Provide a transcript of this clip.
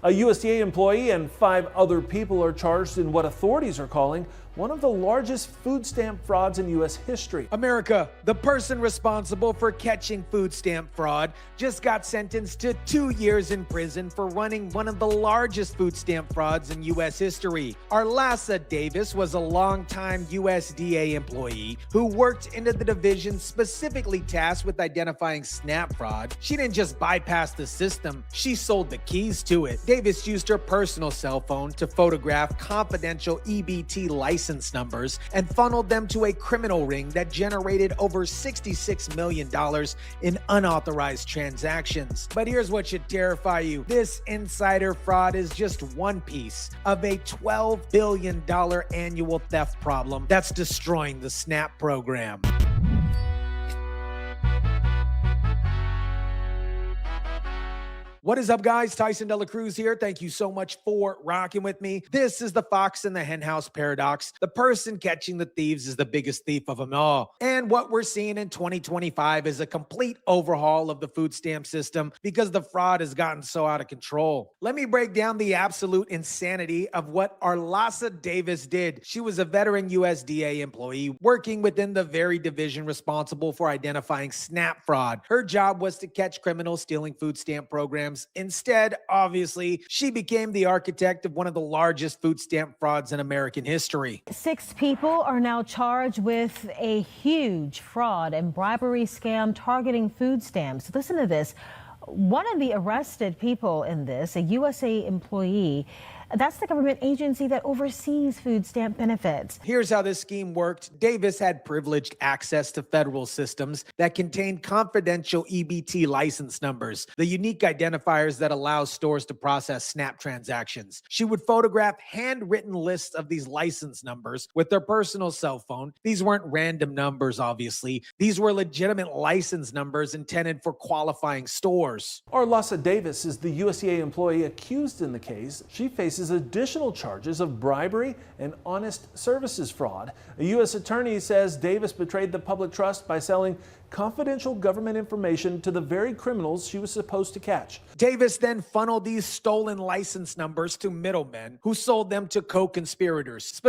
A USDA employee and 5 other people are charged in what authorities are calling one of the largest food stamp frauds in U.S. history. America, the person responsible for catching food stamp fraud, just got sentenced to 2 years in prison for running one of the largest food stamp frauds in U.S. history. Arlasa Davis was a longtime USDA employee who worked into the division specifically tasked with identifying SNAP fraud. She didn't just bypass the system, she sold the keys to it. Davis used her personal cell phone to photograph confidential EBT license numbers and funneled them to a criminal ring that generated over $66 million in unauthorized transactions. But here's what should terrify you. This insider fraud is just one piece of a $12 billion annual theft problem that's destroying the SNAP program. What is up, guys? Tyson De La Cruz here. Thank you so much for rocking with me. This is the fox and the henhouse paradox. The person catching the thieves is the biggest thief of them all. And what we're seeing in 2025 is a complete overhaul of the food stamp system because the fraud has gotten so out of control. Let me break down the absolute insanity of what Arlasa Davis did. She was a veteran USDA employee working within the very division responsible for identifying SNAP fraud. Her job was to catch criminals stealing food stamp programs. Instead, obviously, she became the architect of one of the largest food stamp frauds in American history. 6 people are now charged with a huge fraud and bribery scam targeting food stamps. Listen to this. One of the arrested people in this, a USA employee, that's the government agency that oversees food stamp benefits. Here's how this scheme worked. Davis had privileged access to federal systems that contained confidential EBT license numbers, the unique identifiers that allow stores to process SNAP transactions. She would photograph handwritten lists of these license numbers with her personal cell phone. These weren't random numbers, obviously. These were legitimate license numbers intended for qualifying stores. Arlasa Davis is the USDA employee accused in the case. She faces additional charges of bribery and honest services fraud. A U.S. attorney says Davis betrayed the public trust by selling confidential government information to the very criminals she was supposed to catch. Davis then funneled these stolen license numbers to middlemen who sold them to co-conspirators.